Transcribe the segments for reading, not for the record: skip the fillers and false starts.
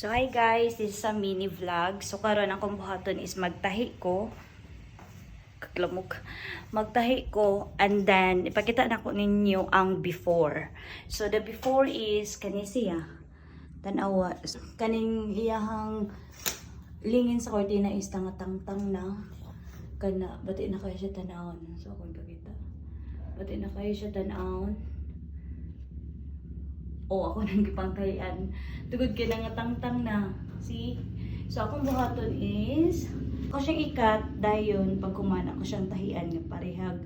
So hi guys, this is a mini vlog. So karon akong buhaton is magtahi ko. Kaklamok. Magtahi ko and then ipakita na ko ninyo ang before. So the before is kani siya. Tanawa. Kaning iyahang lingin sa kortina is tangatangtang na. Kana bati na kayo siya tanawon. So akong ipakita. Bati na kayo siya tanawon. Ako nang gipangtayan. Tugod kay nga tangtang na. See? So akong buhaton is ako siyang ikat dayon pag kumana ko siyang tahian nga parehag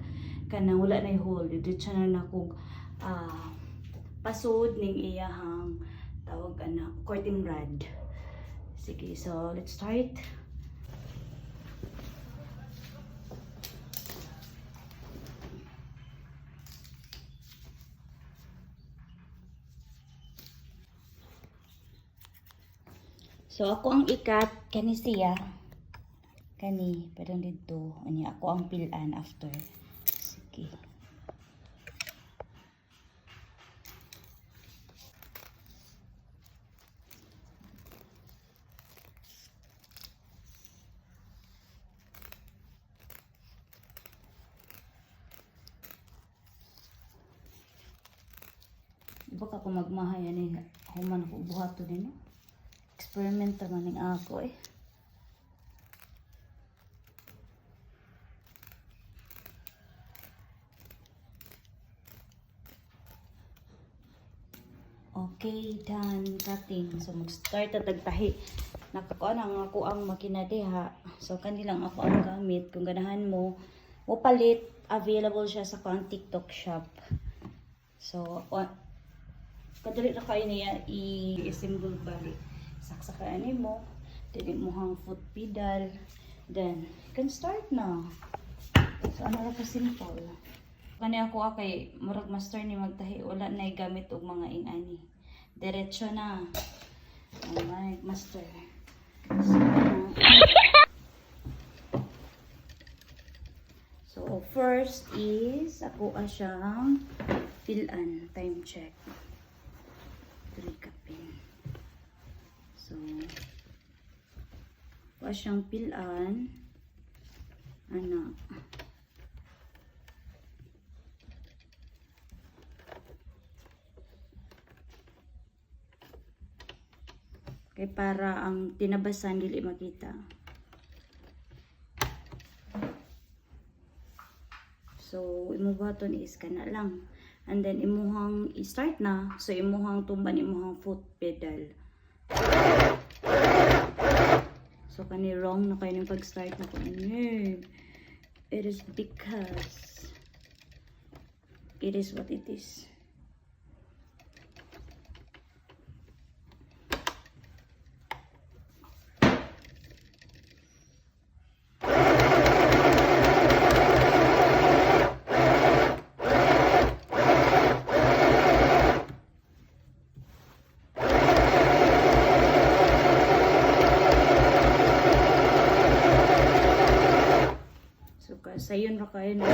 kanang wala na hole. Dito na nakog pasod ning iyahang tawag ana curtain rod. Sige, so let's start. So ako ang ikat kani siya. Kani pero dito ani ako ang pilan after. Sige. Baka ko magmahay ani human ko buhaton din. Experiment naman ng ako eh. Okay, done cutting. So mag-start na tagtahi. Nakakuha na ako ang makina diha. So kanilang ako ang gamit. Kung ganahan mo, palit, available siya sa kang TikTok shop. So kadali na kayo niya i-assemble balik. Saksakaan mo, then mo hang foot pedal, then you can start na. So ano ra ka simple. Kani ako kay murag master ni magtahi wala na gamit og mga inani. Diretso na. Oh my master. So first is ako siyang fill-an time check. 3 kapin. So, pa siyang pilan. Ano? Kay para ang tinabasan dili makita. So, imubaton is kana lang. And then imuhang i-start na. So, imuhang tumban imuhang foot pedal. So, kani wrong na kayo ng pag-start na ko. It is because it is what it is. Sayon ra kayo na.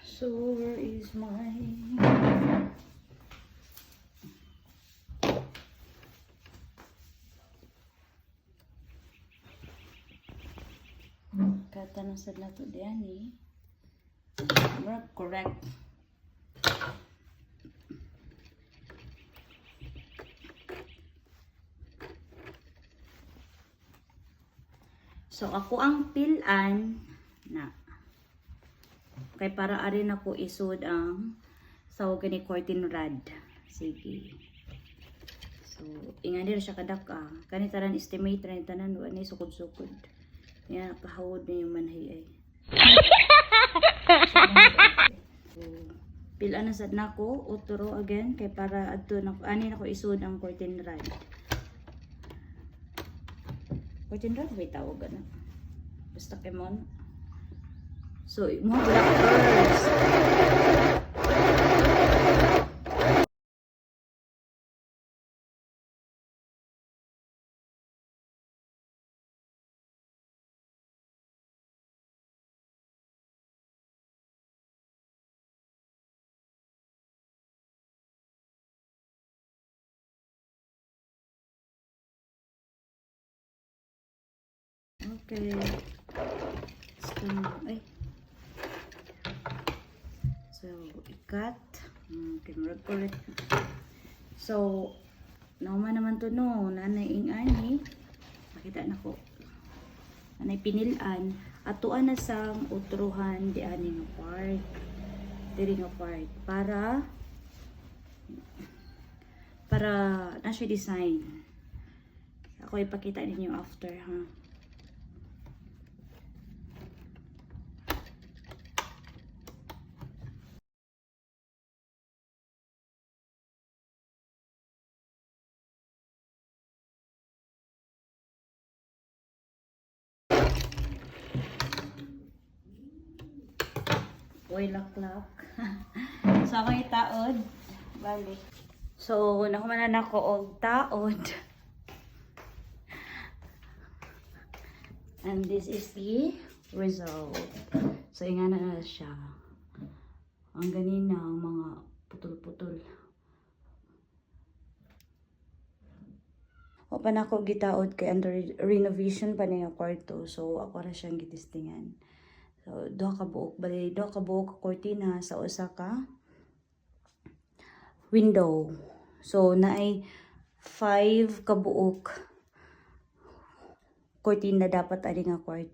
So where is my tanong sa nato diyan eh. Correct. So ako ang pilan na. Kay para arin ako isud ang sawag ni curtain rod. Sige. So ingan dira siya kadaka. Kani tanan estimate ra tanan wa ni sukod-sukod. Yan, pahawod na yung manhay ay. So, pila na sad nako, uturo again kay para adto na ani nako isud ang curtain rod. Curtain rod ba tawag na? Basta kay mon. So, mo black first. Okay. So, ay. So, ikat. Okay, marag ulit. So, nauma naman to no. Nanay ingani. Makita na ko. Nanay pinilan. Atuan na sang utruhan di ani nga part. Diri nga part. Para na siya design. Ako ipakita ninyo after ha. Uy, laklak. So, ako itaod. Balik. So, nakumanan ako og taod. And this is the result. So, ingana na siya. Ang ganina, mga putol-putol. O pa na ako gitaod kay under renovation pa niya kwarto. So, ako na siyang gitistingan. So, duha ka buok kortina sa usa ka window. So, naay 5 ka buok kortina dapat ani nga kwarto.